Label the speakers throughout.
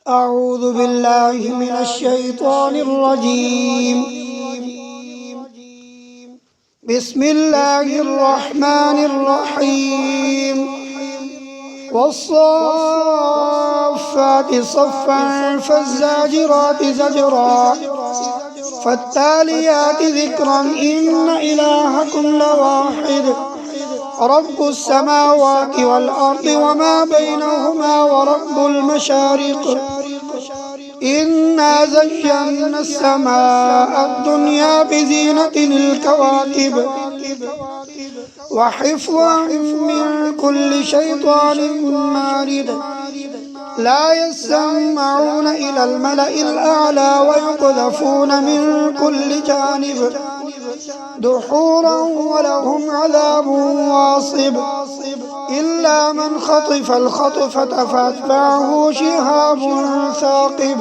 Speaker 1: أعوذ بالله من الشيطان الرجيم. بسم الله الرحمن الرحيم. والصافات صفا فالزاجرات زجرا فالتاليات ذكرا إن إلهكم لواحد رب السماوات والأرض وما بينهما ورب المشارق إنا زينا السماء الدنيا بزينة الكواكب وحفظا من كل شيطان مارد لا يسمعون إلى الملأ الأعلى ويقذفون من كل جانب دحورا ولهم عذاب واصب إلا من خطف الخطفة فاتبعه شهاب ثاقب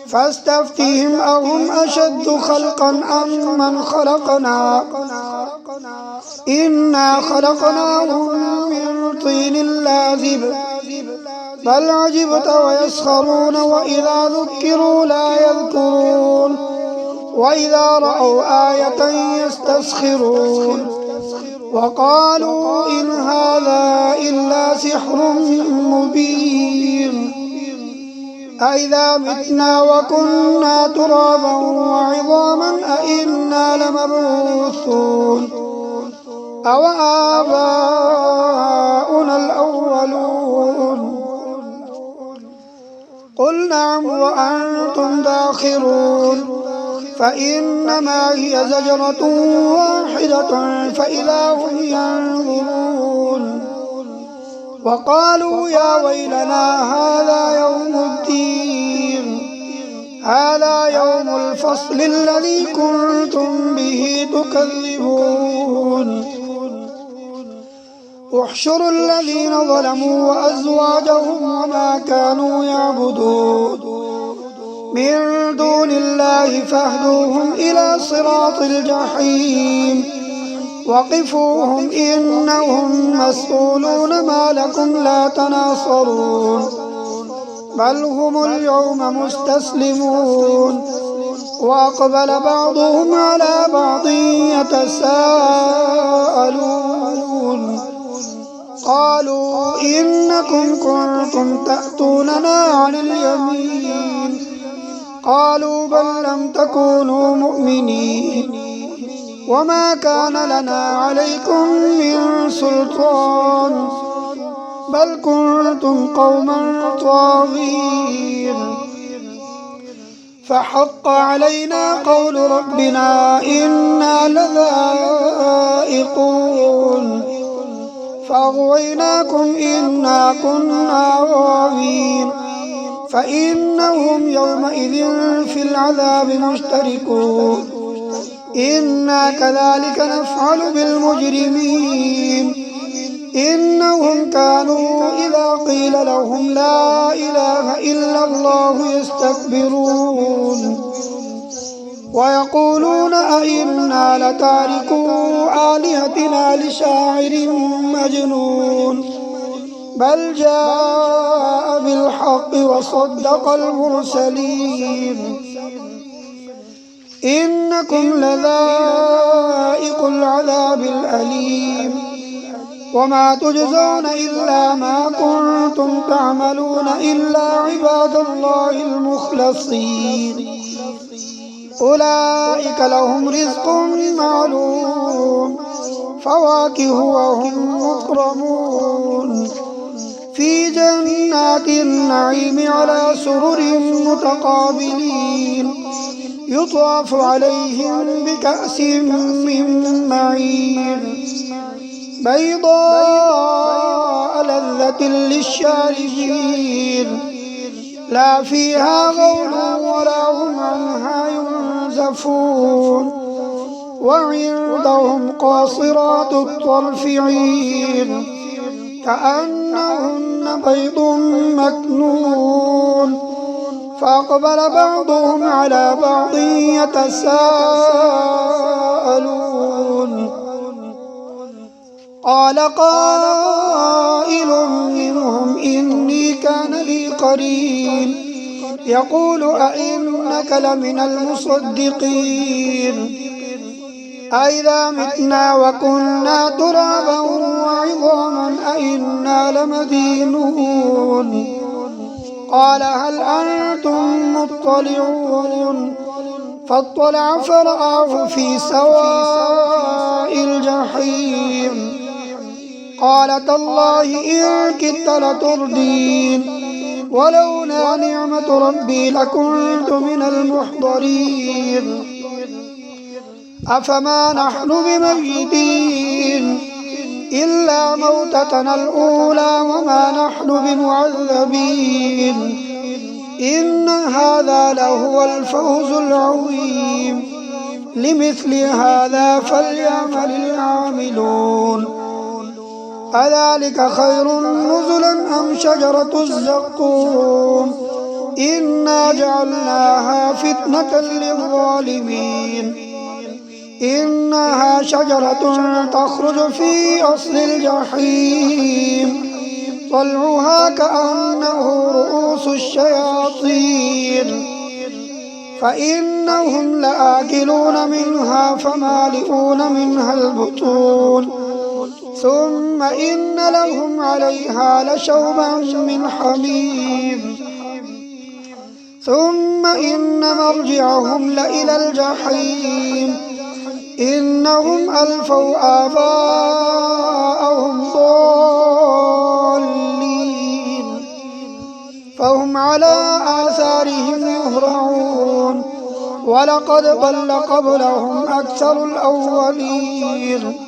Speaker 1: فاستفتهم أهم أشد خلقا أم من خلقنا إنا خلقناهم من طين لازب بل عجبت ويسخرون وإذا ذكروا لا يذكرون وإذا رأوا آية يستسخرون وقالوا إن هذا إلا سحر مبين أإذا متنا وكنا ترابا وعظاما أإنا لمبعوثون أو آباؤنا الأولون قل نعم وأنتم داخرون فإنما هي زجرة واحدة فإذا هم ينظرون وقالوا يا ويلنا هذا يوم الدين هذا يوم الفصل الذي كنتم به تكذبون احشروا الذين ظلموا وأزواجهم وما كانوا يعبدون من دون الله فاهدوهم إلى صراط الجحيم وقفوهم إنهم مسؤولون ما لكم لا تناصرون بل هم اليوم مستسلمون وأقبل بعضهم على بعض يتساءلون قالوا إنكم كنتم تأتوننا عن اليمين قالوا بل لم تكونوا مؤمنين وما كان لنا عليكم من سلطان بل كنتم قوما طاغين فحق علينا قول ربنا إنا لذائقون فأغويناكم إنا كنا غاوين فإنهم يومئذ في العذاب مشتركون إنا كذلك نفعل بالمجرمين إنهم كانوا إذا قيل لهم لا إله إلا الله يستكبرون ويقولون أئنا لتاركو آلهتنا لشاعر مجنون بل جاء بالحق وصدق المرسلين إنكم لذائق العذاب الأليم وما تجزون إلا ما كنتم تعملون إلا عباد الله المخلصين أولئك لهم رزق معلوم فواكه وهم مكرمون في جنات النعيم على سرر متقابلين يطاف عليهم بكأس من معين بيضاء لذة للشاربين لا فيها غول ولا هم عنها ينزفون وعندهم قاصرات الطرف عين كأنهن بيض مكنون فأقبل بعضهم على بعض يتساءلون قال قائل منهم إني كان لي قرين يقول أئنك لمن المصدقين أئذا متنا وكنا ترابا وعظاما أئنا لمدينون قال هل أنتم مطلعون فاطلع فرآه في سواء الجحيم قال تالله إن كدت لتردين ولولا نعمة ربي لكنت من المحضرين أفما نحن بميتين إلا موتتنا الأولى وما نحن بمعذبين إن هذا لهو الفوز العظيم لمثل هذا فليعمل العاملون أذلك خير نزلا أم شجرة الزقوم إنا جعلناها فتنة للظالمين إنها شجرة تخرج في أصل الجحيم طلعها كأنه رؤوس الشياطين فإنهم لآكلون منها فمالئون منها البطون ثم إن لهم عليها لشوبا من حميم ثم إن مرجعهم لإلى الجحيم إنهم ألفوا آباءهم ضالين فهم على آثارهم يهرعون ولقد ضل قبلهم أكثر الأولين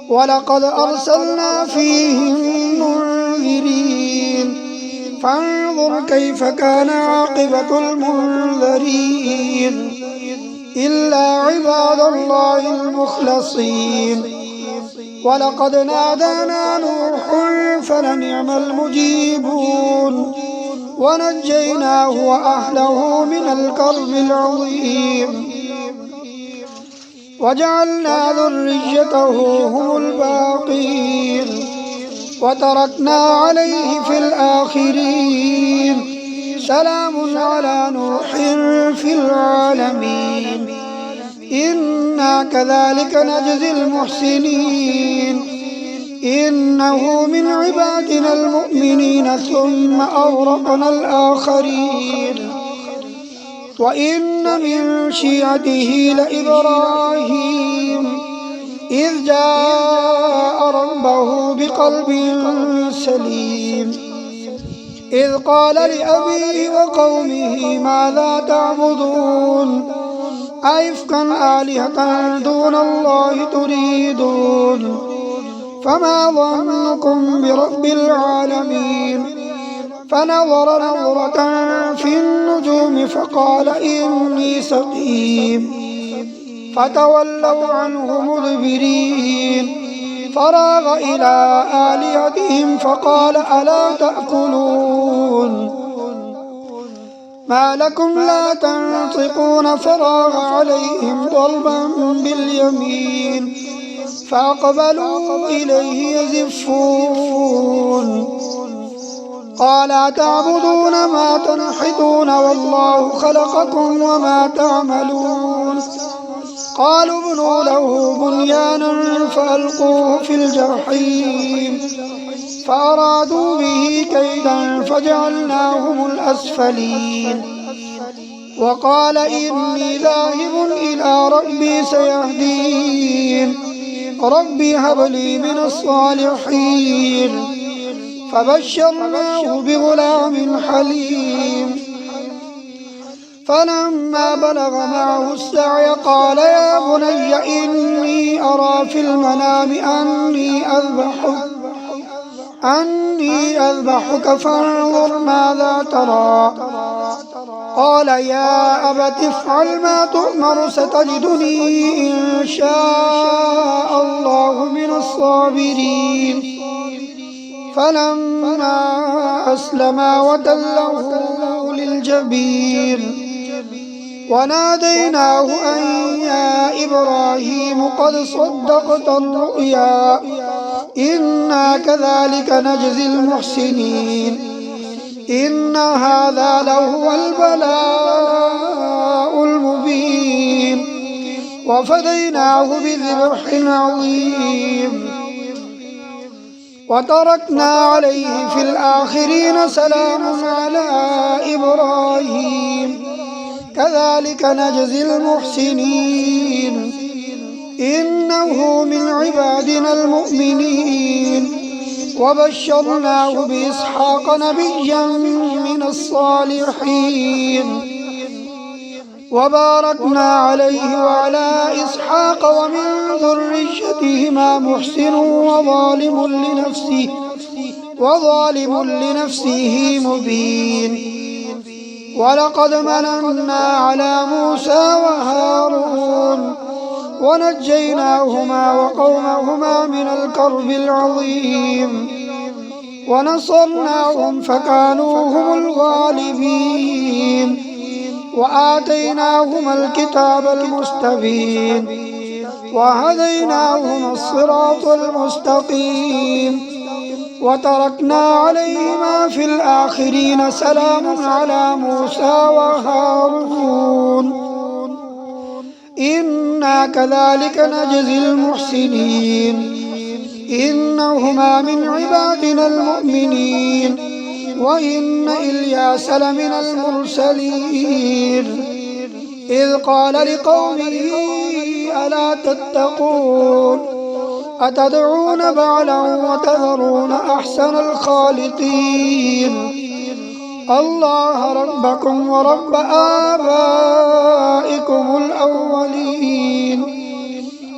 Speaker 1: ولقد أرسلنا فيهم منذرين فانظر كيف كان عاقبة المنذرين إلا عباد الله المخلصين ولقد نادانا نوح فلنعم المجيبون ونجيناه وأهله من الكرب العظيم وجعلنا ذريته هم الباقين وتركنا عليه في الآخرين سلام على نوح في العالمين إنا كذلك نجزي المحسنين إنه من عبادنا المؤمنين ثم أغرقنا الآخرين وإن من شيعته لإبراهيم إذ جاء ربه بقلب سليم إذ قال لأبيه وقومه ماذا تعبدون أئفكا آلهة دون الله تريدون فما ظنكم برب العالمين فنظر نظرة في النجوم فقال إني سقيم فتولوا عنه مدبرين فراغ إلى آلهتهم فقال ألا تأكلون ما لكم لا تنطقون فراغ عليهم ضربا باليمين فأقبلوا إليه يزفون قال أتعبدون ما تنحتون والله خلقكم وما تعملون قالوا ابنوا له بنيانا فألقوه في الجحيم فأرادوا به كيدا فجعلناهم الأسفلين وقال إني ذاهب إلى ربي سيهدين ربي هب لي من الصالحين فبشرناه بغلام حليم فلما بلغ معه السعي قال يا بني إني أرى في المنام أني أذبحك فانظر ماذا ترى قال يا أبت افعل ما تؤمر ستجدني إن شاء الله من الصابرين فلما أسلما وتله للجبين وناديناه أن يا إبراهيم قد صدقت الرؤيا إنا كذلك نجزي المحسنين إن هذا لهو البلاء المبين وفديناه بذبح عظيم وتركنا عليه في الآخرين سلام على إبراهيم كذلك نجزي المحسنين إنه من عبادنا المؤمنين وبشرناه بإسحاق نبيا من الصالحين وباركنا عليه وعلى إسحاق ومن ذريتهما محسن وظالم لنفسه مبين ولقد مننا على موسى وهارون ونجيناهما وقومهما من الكرب العظيم ونصرناهم فكانوا هم الغالبين وآتيناهما الكتاب المستبين وهديناهما الصراط المستقيم وتركنا عليهما في الآخرين سلام على موسى وهارون إنا كذلك نجزي المحسنين إنهما من عبادنا المؤمنين وإن إلياس لمن المرسلين إذ قال لقومه ألا تتقون أتدعون بعلا وتذرون أحسن الخالقين الله ربكم ورب آبائكم الأولين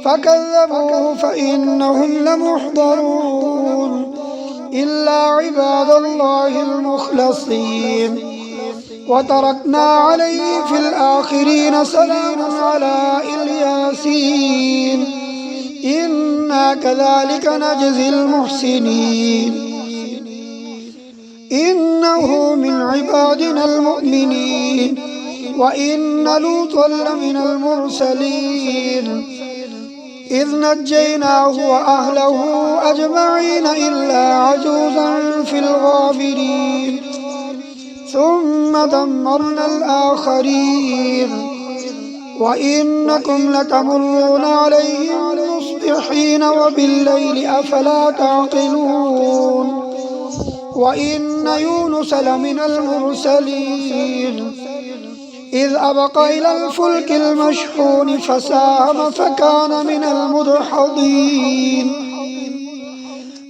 Speaker 1: فكذبوه فإنهم لمحضرون إلا عباد الله المخلصين وتركنا عليه في الآخرين سلام على الياسين إنا كذلك نجزي المحسنين إنه من عبادنا المؤمنين وإن لوطا لمن المرسلين إذ نجيناه وأهله أجمعين إلا عجوزا في الغابرين ثم دمرنا الآخرين وإنكم لتمرون عليهم مصبحين وبالليل أفلا تعقلون وإن يونس لمن المرسلين إذ أبق إلى الفلك المشحون فساهم فكان من المدحضين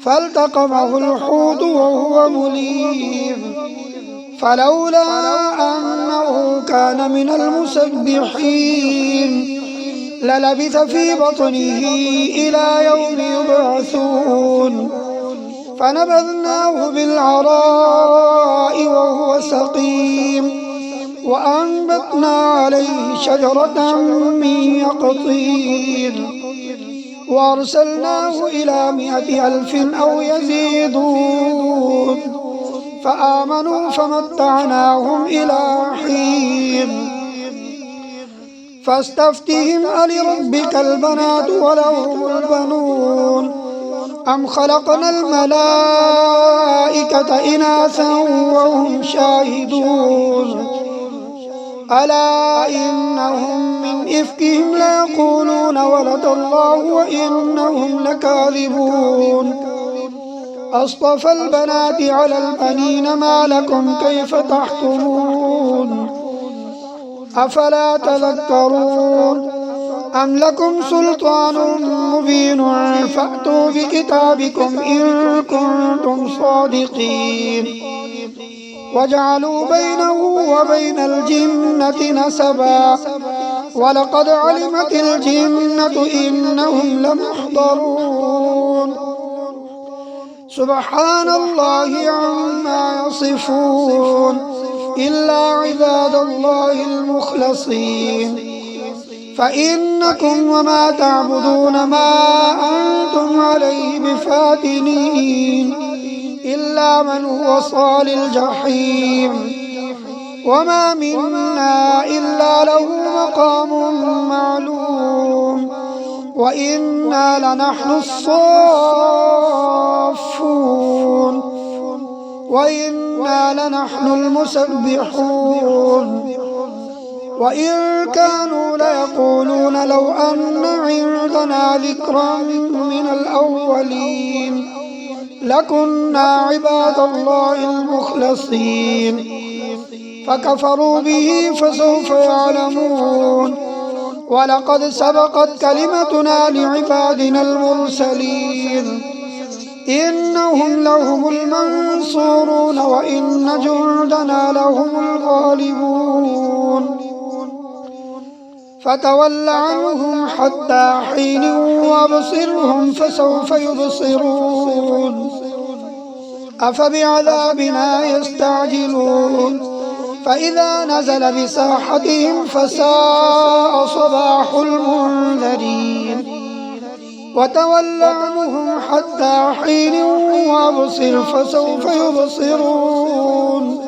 Speaker 1: فالتقمه الحوت وهو مليم فلولا أنه كان من المسبحين للبث في بطنه إلى يوم يبعثون فنبذناه بالعراء وهو سقيم وأنبتنا عليه شجرة من يقطين وأرسلناه إلى 100,000 أو يزيدون فآمنوا فمتعناهم إلى حين فاستفتهم ألربك البنات ولهم البنون أم خلقنا الملائكة إناثا وهم شاهدون ألا إنهم من إفكهم ليقولون ولد الله وإنهم لكاذبون أصطفى البنات على البنين ما لكم كيف تحكمون أفلا تذكرون أم لكم سلطان مبين فأتوا بكتابكم إن كنتم صادقين وجعلوا بينه وبين الجنة نسبا ولقد علمت الجنة إنهم لمحضرون سبحان الله عما يصفون إلا عباد الله المخلصين فإنكم وما تعبدون ما أنتم عليه بفاتنين إلا من هو صال الجحيم وما منا إلا له مقام معلوم وإنا لنحن الصافون وإنا لنحن المسبحون وإن كانوا ليقولون لو أن عندنا ذكرا من الأولين لكنا عباد الله المخلصين فكفروا به فسوف يعلمون ولقد سبقت كلمتنا لعبادنا المرسلين إنهم لهم المنصورون وإن جندنا لهم الغالبون فتول عنهم حتى حين وابصرهم فسوف يبصرون أفبعذابنا يستعجلون فإذا نزل بساحتهم فساء صباح المنذرين وتول عنهم حتى حين وابصر فسوف يبصرون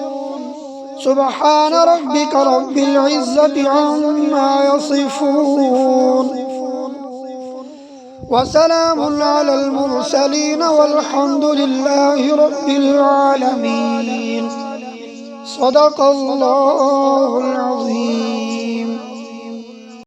Speaker 1: سبحان ربك رب العزة عما يصفون وسلام على المرسلين والحمد لله رب العالمين صدق الله العظيم.